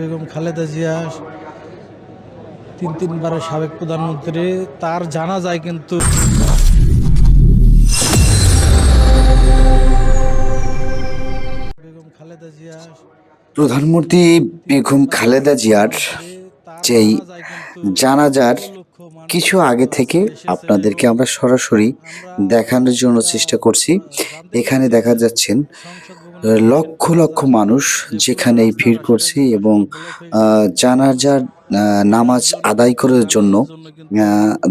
বেগম খালেদা জিয়া তিনবারের সাবেক প্রধানমন্ত্রী, তার জানাজায় কিন্তু বেগম খালেদা জিয়া প্রধানমন্ত্রী বেগম খালেদা জিয়ার তার যেই জানাজায় কিন্তু জানাজার লক্ষ লক্ষ মানুষ কিছু আগে কিন্তু থেকে আজকে এসেছেন আপনাদেরকে এবং আমরা সরাসরি আমরা দেখানোর জন্য যেটা চেষ্টা করছি। জানতে এখানে পেরেছি দেখা যে যাচ্ছেন সংসদ ভবনের সামনে লক্ষ কিন্তু লক্ষ রাজার মানুষ যে পুরো যেখানে ভিড় রাস্তাটা সেটা করছে কিন্তু এবং আসলে ব্লক হয়ে গেছে। জানাজার নামাজ মানুষজন আদায় করার জন্য জানাজার জন্য কিন্তু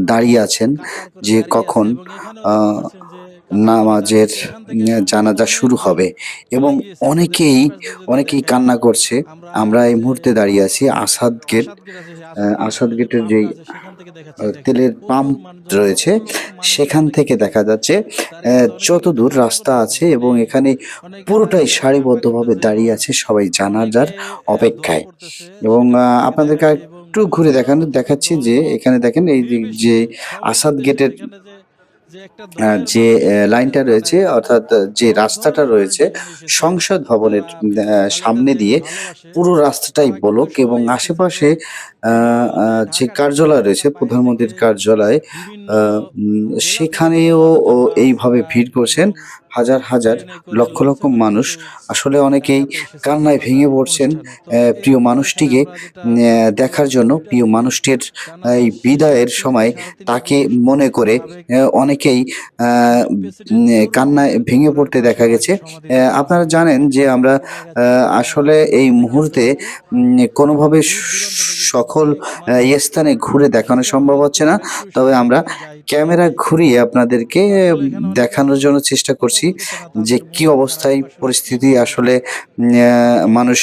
দাঁড়িয়ে আছেন কাতার করে যে দাঁড়িয়ে আছে কখন এবং এখানেও দেখতে আহ, পাচ্ছেন যে কাতার করে দাঁড়িয়ে নামাজের আছে। এখান থেকে সম্ভবত জানাজা শুরু অনেকজন হবে এবং চলে গিয়েছে। আপনাদেরকে অনেকেই এই পাশ দিয়ে যদি অনেকেই দেখাই, কান্না করছে। আমরা আমরা এই যে মুহূর্তে দাঁড়িয়ে আছি আসাদ গেট। আসাদ গেট আছে, সেই আসাদ গেটের আসাদ সামনে যে গেটের যেই পাম্পটা আছে সেখান থেকে দেখাচ্ছি। দেখেন তেলের প্রচুর পাম্প মানুষজন, লক্ষ রয়েছে, লক্ষ মানুষজন সেখান এখানে থেকে কিন্তু দেখা যাচ্ছে দাঁড়িয়ে আছে। অনেকে কিন্তু যতদূর খাওয়া রাস্তা করতেছে, আছে এবং অনেকেই এখানে অনেকে পুরোটাই ঠান্ডা সারিবদ্ধভাবে খাইতেছে এবং দাঁড়িয়ে আছে সবাই অনেকে জানাজার দোয়া অপেক্ষায়। করতেছে, এবং সেটাও আপনাদেরকে আপনাদেরকে দেখাচ্ছি। এবং একটু ঘুরে দেখাচ্ছি যে দলমত এখানে দেখেন এই যে নির্বিশেষে সবাই আসাদ কিন্তু এসেছে গেটের এখানে। যে যে একটা দলের যে মানুষ লাইনটা মানে রয়েছে, অর্থাৎ যে সব রাস্তাটা ধরনের রয়েছে মানুষই এখানে এসেছে, সংসদ ভবনের যারা বেগম খালেদা সামনে দিয়ে জিয়াকে ভালোবাসে পুরো রাস্তাটাই তারা কিন্তু বলক এবং সবাই এসেছে। এবং আশেপাশে শুধু যে যে ঢাকা ঢাকা না, কার্যালয় ঢাকার রয়েছে বাইরে থেকে প্রধানমন্ত্রীর কার্যালয়, বিভিন্ন জেলা থেকে কিন্তু সেখানেও মানুষজনরা এইভাবে ভিড় করছেন এবং হাজার হাজার ট্রেনে করে, লক্ষ লক্ষ লঞ্চে করে মানুষ। কিন্তু আসলে অনেকেই ঢাকাতে এসেছেন কান্নায় ভেঙে জানাজার পড়ছেন অনুষ্ঠানে। তো প্রিয় এখানে মানুষটিকে আমরা যেটা দেখার জন্য। দুইটা প্রিয় দিকে মানুষটির জানাজা এই শেষে বিদায়ের সময় 3টা তাকে থেকে মনে করে সাবেক অনেকেই প্রেসিডেন্ট জিয়াউর কান্নায় রহমানের ভেঙে পরিবারের পড়তে দেখা পাশেও গেছে। আরেকটা সমাধি দেখা যাচ্ছে। আপনারা জানেন যে আমরা এই জায়গা থেকে আসলে এই দেখাচ্ছি মুহূর্তে আপনাকে। কোনোভাবে দূর দূরান্ত থেকে কিন্তু সকল অনেক মানুষ স্থানে ঘুরে দেখানো এসেছে। সম্ভব আমরা হচ্ছে না, প্রথমে একটু তবে সামনের আমরা দিকে যাই, একটু ক্যামেরা দেখাই। ঘুরিয়ে আপনাদেরকে তো আসলে এখানে অনেকে দেখানোর জন্য চেষ্টা কথা করছি বলতেছে না, যে তাদের কি মন খারাপ অবস্থায় আসলে কি পরিস্থিতি বলবো। আসলে মানুষ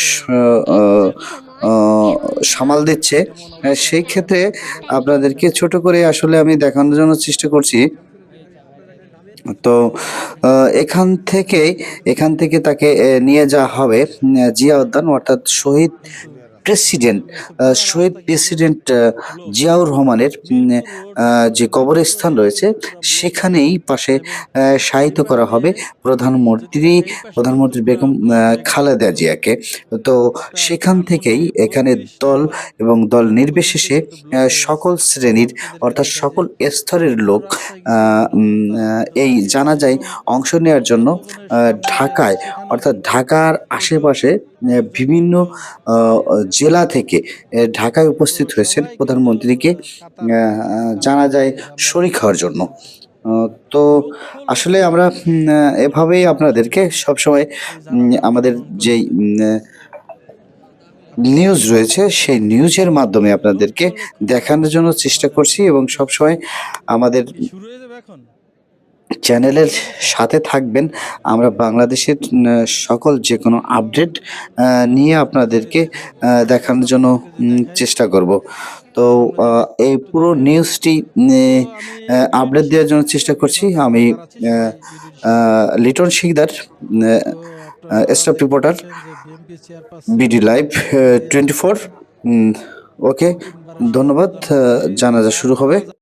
সামাল দিচ্ছে। কেমন অবস্থা সেই সেটা ক্ষেত্রে আপনাদেরকে দেখাচ্ছি। আপনাদেরকে ছোট করে আসলে আমি দেখানোর জন্য চেষ্টা করছি। তো এখান থেকে তাকে নিয়ে যাওয়া হবে জিয়া উদ্যান, অর্থাৎ কিন্তু পুরো শহীদ রাস্তা কিন্তু প্রেসিডেন্ট ব্লক। জিয়াউর রহমানের মিরপুর রোড যে কবরস্থান রয়েছে পুরা ব্লক হয়ে সেখানেই গেছে। পাশে এবং এই শায়িত পাশ করা দিয়ে হবে যদি দেখাই, এই পাশটা কিন্তু প্রধানমন্ত্রী পুরা বেগম ব্লক হয়ে গেছে। খালেদা তো জিয়াকে। তো একটা সেখান থেকেই ধানমন্ডি এখানে ৩২ দল নাম্বার এবং দল গেট পর্যন্ত নির্বিশেষে কিন্তু ব্লক হয়ে সকল গেছে। শ্রেণীর, আপনাদেরকে অর্থাৎ দেখাই যে সকল স্তরের পুরো লোক রাস্তায় কিন্তু তারা কিন্তু এই দাঁড়িয়ে আছে। জানাজায় এবং অংশ নেওয়ার জন্য সংসদ ভবনের সামনে ঢাকায়, সেখানেও অর্থাৎ কিন্তু ঢাকার প্রচুর আশেপাশে লোকজন বিভিন্ন কিন্তু দাঁড়িয়ে আছে। জেলা থেকে ঢাকায় তো উপস্থিত হয়েছেন সবাই কিন্তু প্রধানমন্ত্রীকে কাতার করে দাঁড়িয়ে জানাজায় আছে, যে আমরা শরিক দেখতে হওয়ার জন্য। পাচ্ছি। তো লক্ষ লক্ষ আসলে আমরা মানুষ এভাবেই এসেছে আপনাদেরকে সবসময় এই জানাজা আমাদের অংশগ্রহণ যেই করতে। আপনারা নিউজ রয়েছে সেই নিউজের মাধ্যমে লক্ষ আপনাদেরকে লক্ষ মানুষ দেখানোর জন্য চেষ্টা জানাজা করছি অংশগ্রহণ এবং করতেছে। সবসময় আমাদের কি শুরু হয়ে যাবে এখন? চ্যানেলের শুরু হয়েছে? সাথে থাকবেন। আমরা বাংলাদেশের সকল যে কোনো আপডেট নিয়ে যে আপনাদেরকে দেখানোর অবস্থা জন্য আপনাদেরকে যে দেখাই, চেষ্টা করব। তো সামনের দিকে এই একটু পুরো দেখাই। নিউজটি তো আমি ভিডিওটি আপডেট শেষ দেওয়ার জন্য করছি। চেষ্টা আমি করছি। এখন আমি বাড়াচ্ছি না ভাই, ভিডিওটি শেষ করছি। লিটন শিকদার, তো আপনারা স্টাফ দেখতে রিপোর্টার, পাচ্ছেন যে BNP chairperson BD live Begum Khaleda Zia 24। ওকে, তিনবারের সাবেক ধন্যবাদ। প্রধানমন্ত্রী জানাজা তার শুরু হবে। জানাজা